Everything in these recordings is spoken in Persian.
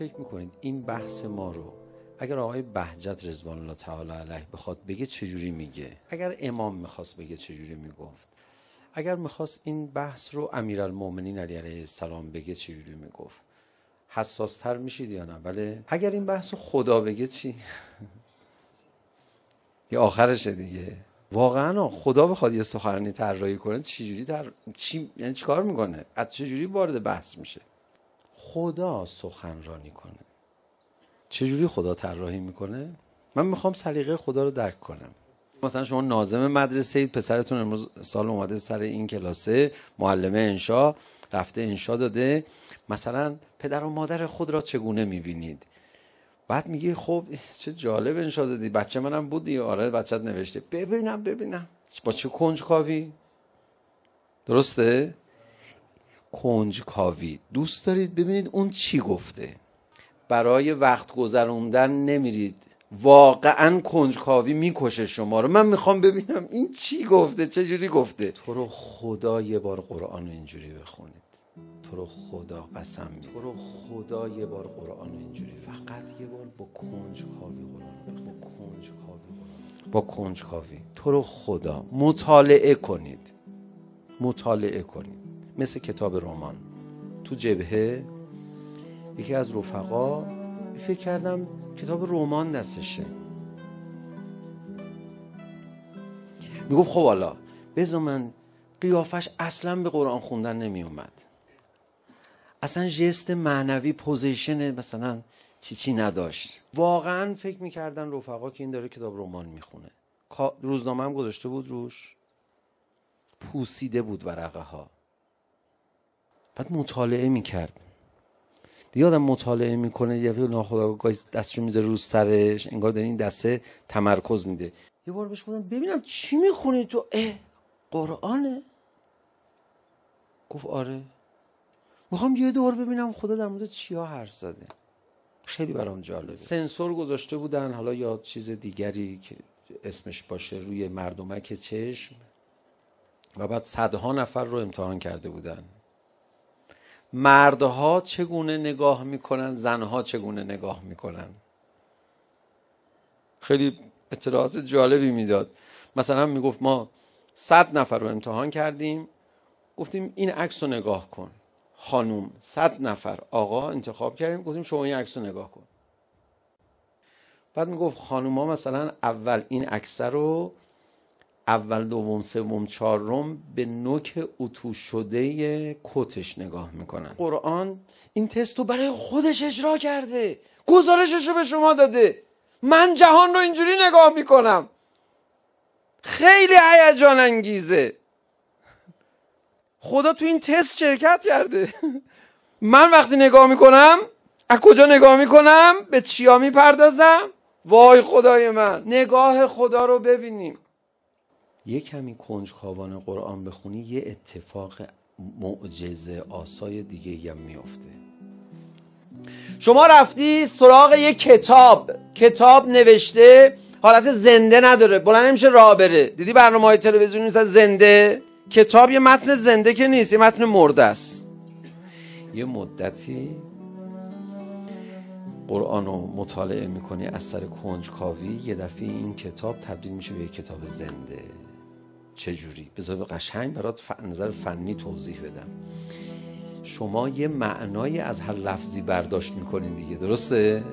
فکر میکنید این بحث ما رو اگر آقای بهجت رضوان الله تعالی علیه بخواد بگه چجوری میگه؟ اگر امام میخواست بگه چجوری میگفت؟ اگر میخواست این بحث رو امیرالمومنین علیه السلام بگه چجوری میگفت؟ حساس تر میشید یا نه؟ بله. اگر این بحث رو خدا بگه چی؟ یه آخرشه دیگه. واقعا خدا بخواد یه سخنرانی طراحی کنه چی یعنی چیکار میکنه؟ از چجوری وارد بحث میشه؟ خدا سخنرانی کنه. چجوری خدا طراحی میکنه؟ من میخوام سلیقه خدا رو درک کنم. مثلا شما ناظم مدرسه اید، پسرتون امروز سال اومده سر این کلاسه، معلمه انشا رفته انشا داده، مثلا پدر و مادر خود را چگونه میبینید؟ بعد میگه خب چه جالب انشا دادی، بچه منم بودی. آره بچت نوشته. ببینم با چه کنجکاوی. درسته؟ کنجکاوی. دوست دارید ببینید اون چی گفته. برای وقت گذروندن نمیرید. واقعا کنجکاوی میکشه شما رو. من میخوام ببینم این چی گفته، چه جوری گفته. تو رو خدا یه بار قرآن رو اینجوری بخونید. تو رو خدا قسم می‌خورم. تو رو خدا یه بار قرآن رو اینجوری، فقط یه بار با کنجکاوی قرآن بخون. با کنجکاوی. تو رو خدا مطالعه کنید. مثل کتاب رمان. تو جبهه یکی از رفقا فکر کردم کتاب رمان دستشه، میگفت خب حالا بذار من، قیافش اصلا به قرآن خوندن نمی اومد، اصلا ژست معنوی پوزیشن مثلا چی نداشت. واقعا فکر میکردن رفقا که این داره کتاب رمان میخونه. روزنامه هم گذاشته بود روش، پوسیده بود ورقه ها. بعد مطالعه میکرد. دیگه آدم مطالعه میکنه یه وقتی ناخودآگاه دستشو میذاره رو سرش، انگار داره این دسته تمرکز میده. یه بار بهش گفتم ببینم چی میخونی تو؟ قرآنه؟ گفت آره. میخوام یه دور ببینم خدا در مورد چیا حرف زده. خیلی برام جالبه. سنسور گذاشته بودن، حالا یا چیز دیگری که اسمش باشه، روی مردمک چشم و بعد صدها نفر رو امتحان کرده بودن. مردها چگونه نگاه میکنن، زنها چگونه نگاه میکنن. خیلی اطلاعات جالبی میداد. مثلا میگفت ما 100 نفر رو امتحان کردیم، گفتیم این عکس رو نگاه کن. خانوم 100 نفر آقا انتخاب کردیم، گفتیم شما این عکس رو نگاه کن. بعد میگفت خانوما مثلا اول این عکس رو اول، دوم، سوم، چهارم به نوک اتو شده کتش نگاه میکنن. قرآن این تست رو برای خودش اجرا کرده، گزارشش رو به شما داده. من جهان رو اینجوری نگاه میکنم. خیلی هیجان انگیزه. خدا تو این تست شرکت کرده. من وقتی نگاه میکنم از کجا نگاه میکنم؟ به چیا میپردازم؟ وای خدای من، نگاه خدا رو ببینیم. یه کمی کنجکاوانه قرآن بخونی یه اتفاق معجزه آسای دیگه هم میفته. شما رفتی سراغ یه کتاب نوشته، حالت زنده نداره، بلند نمیشه راه بره. دیدی برنامه‌های تلویزیونی مثلا زنده؟ کتاب یه متن زنده که نیست، یه متن مرده است. یه مدتی قرآن رو مطالعه میکنی از سر کنجکاوی، یه دفعه این کتاب تبدیل میشه به یه کتاب زنده. چجوری؟ بذار قشنگ برات نظر فنی توضیح بدم. شما یه معنایی از هر لفظی برداشت میکنین دیگه، درسته؟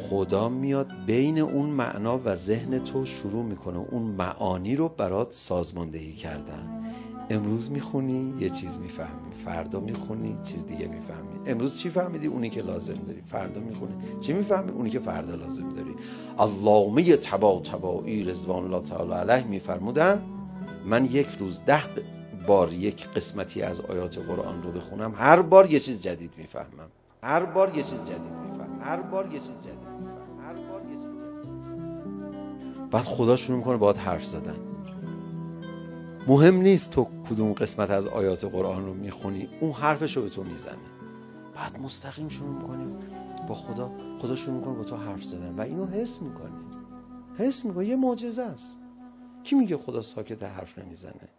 خدا میاد بین اون معنا و ذهن تو شروع میکنه اون معانی رو برات سازماندهی کردن. امروز میخونی یه چیز میفهمی، فردا میخونی چیز دیگه میفهمی. امروز چی فهمیدی؟ اونی که لازم داری. فردا میخونی چی میفهمی؟ اونی که فردا لازم داری. علامه طباطبایی رضوان الله تعالی علیه میفرمودن من یک روز 10 بار یک قسمتی از آیات قرآن رو بخونم، هر بار یه چیز جدید میفهمم. بعد خدا شروع میکنه باهات حرف زدن. مهم نیست تو کدوم قسمت از آیات قرآن رو میخونی، اون حرفش رو به تو میزنه. بعد مستقیم شروع میکنی با خدا شروع میکنه با تو حرف زدن و اینو حس میکنی. یه معجزه است. کی میگه خدا ساکت حرف نمیزنه؟